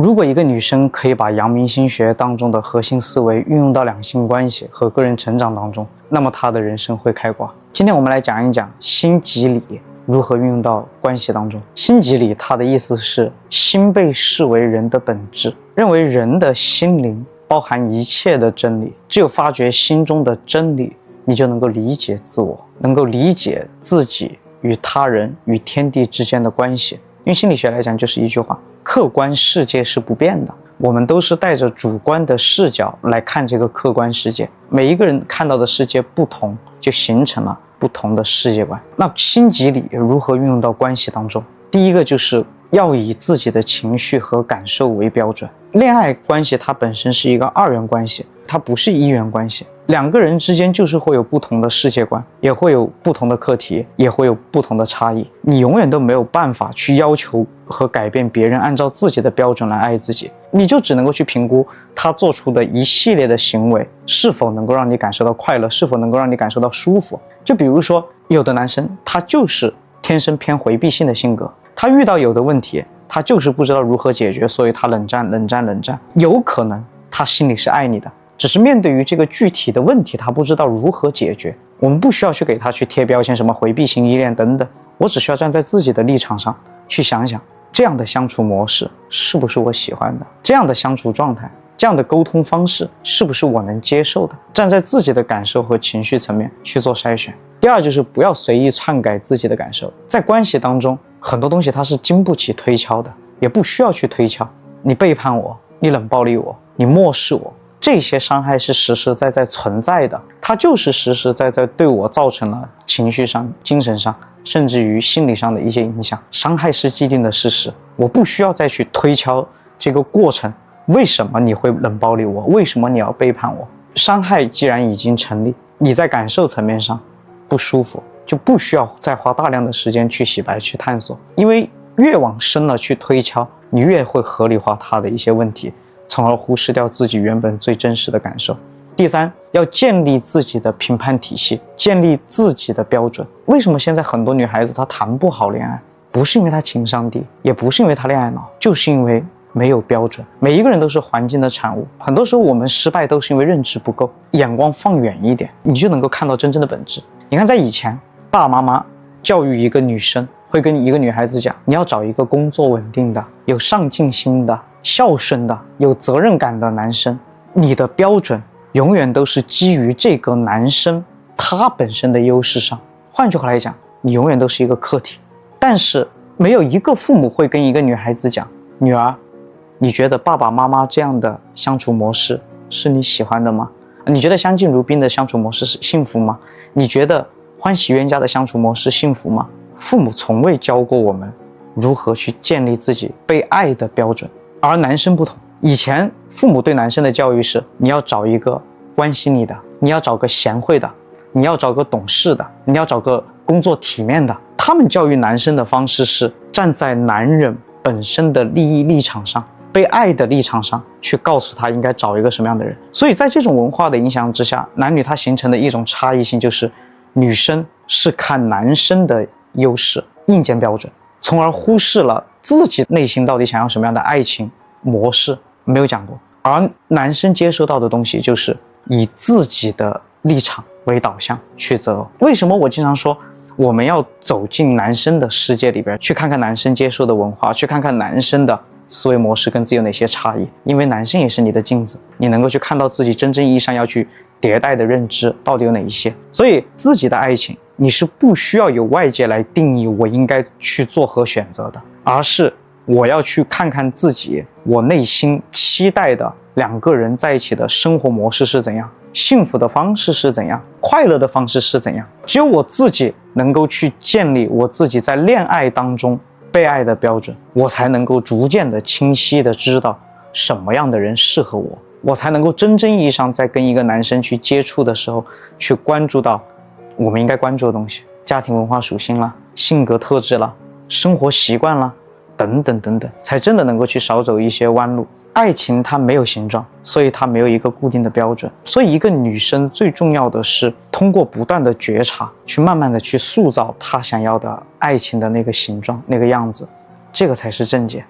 如果一个女生可以把阳明心学当中的核心思维运用到两性关系和个人成长当中，那么她的人生会开挂。今天我们来讲一讲心即理如何运用到关系当中。心即理，它的意思是心被视为人的本质，认为人的心灵包含一切的真理，只有发掘心中的真理，你就能够理解自我，能够理解自己与他人与天地之间的关系。用心理学来讲，就是一句话：客观世界是不变的，我们都是带着主观的视角来看这个客观世界，每一个人看到的世界不同，就形成了不同的世界观。那心即理如何运用到关系当中？第一个就是要以自己的情绪和感受为标准。恋爱关系它本身是一个二元关系，它不是一元关系，两个人之间就是会有不同的世界观，也会有不同的课题，也会有不同的差异。你永远都没有办法去要求和改变别人按照自己的标准来爱自己，你就只能够去评估他做出的一系列的行为是否能够让你感受到快乐，是否能够让你感受到舒服。就比如说有的男生他就是天生偏回避性的性格，他遇到有的问题他就是不知道如何解决，所以他冷战。有可能他心里是爱你的，只是面对于这个具体的问题他不知道如何解决。我们不需要去给他去贴标签，什么回避型依恋等等，我只需要站在自己的立场上去想想，这样的相处模式是不是我喜欢的，这样的相处状态，这样的沟通方式是不是我能接受的，站在自己的感受和情绪层面去做筛选。第二就是不要随意篡改自己的感受。在关系当中很多东西它是经不起推敲的，也不需要去推敲。你背叛我，你冷暴力我，你漠视我，这些伤害是实实在在存在的，它就是实实在在对我造成了情绪上、精神上甚至于心理上的一些影响。伤害是既定的事实，我不需要再去推敲这个过程，为什么你会冷暴力我，为什么你要背叛我。伤害既然已经成立，你在感受层面上不舒服，就不需要再花大量的时间去洗白去探索，因为越往深了去推敲，你越会合理化它的一些问题，从而忽视掉自己原本最真实的感受。第三，要建立自己的评判体系，建立自己的标准。为什么现在很多女孩子她谈不好恋爱？不是因为她情商低，也不是因为她恋爱脑，就是因为没有标准。每一个人都是环境的产物，很多时候我们失败都是因为认知不够。眼光放远一点，你就能够看到真正的本质。你看在以前，爸爸妈妈教育一个女生，会跟一个女孩子讲，你要找一个工作稳定的、有上进心的、孝顺的、有责任感的男生。你的标准永远都是基于这个男生他本身的优势上。换句话来讲，你永远都是一个客体。但是没有一个父母会跟一个女孩子讲，女儿，你觉得爸爸妈妈这样的相处模式是你喜欢的吗？你觉得相敬如宾的相处模式是幸福吗？你觉得欢喜冤家的相处模式幸福吗？父母从未教过我们如何去建立自己被爱的标准。而男生不同，以前父母对男生的教育是，你要找一个关心你的，你要找个贤惠的，你要找个懂事的，你要找个工作体面的。他们教育男生的方式是站在男人本身的利益立场上，被爱的立场上去告诉他应该找一个什么样的人。所以在这种文化的影响之下，男女它形成的一种差异性就是女生是看男生的优势硬件标准，从而忽视了自己内心到底想要什么样的爱情模式，没有讲过。而男生接收到的东西就是以自己的立场为导向去择偶。为什么我经常说我们要走进男生的世界里边，去看看男生接受的文化，去看看男生的思维模式跟自己有哪些差异。因为男生也是你的镜子，你能够去看到自己真正意义上要去迭代的认知到底有哪一些。所以自己的爱情你是不需要有外界来定义我应该去做何选择的，而是我要去看看自己我内心期待的两个人在一起的生活模式是怎样，幸福的方式是怎样，快乐的方式是怎样。只有我自己能够去建立我自己在恋爱当中被爱的标准，我才能够逐渐的清晰的知道什么样的人适合我，我才能够真正意义上在跟一个男生去接触的时候去关注到我们应该关注的东西，家庭文化属性啦，性格特质啦，生活习惯啦，等等等等，才真的能够去少走一些弯路。爱情它没有形状，所以它没有一个固定的标准。所以一个女生最重要的是通过不断的觉察，去慢慢的去塑造她想要的爱情的那个形状，那个样子，这个才是正解。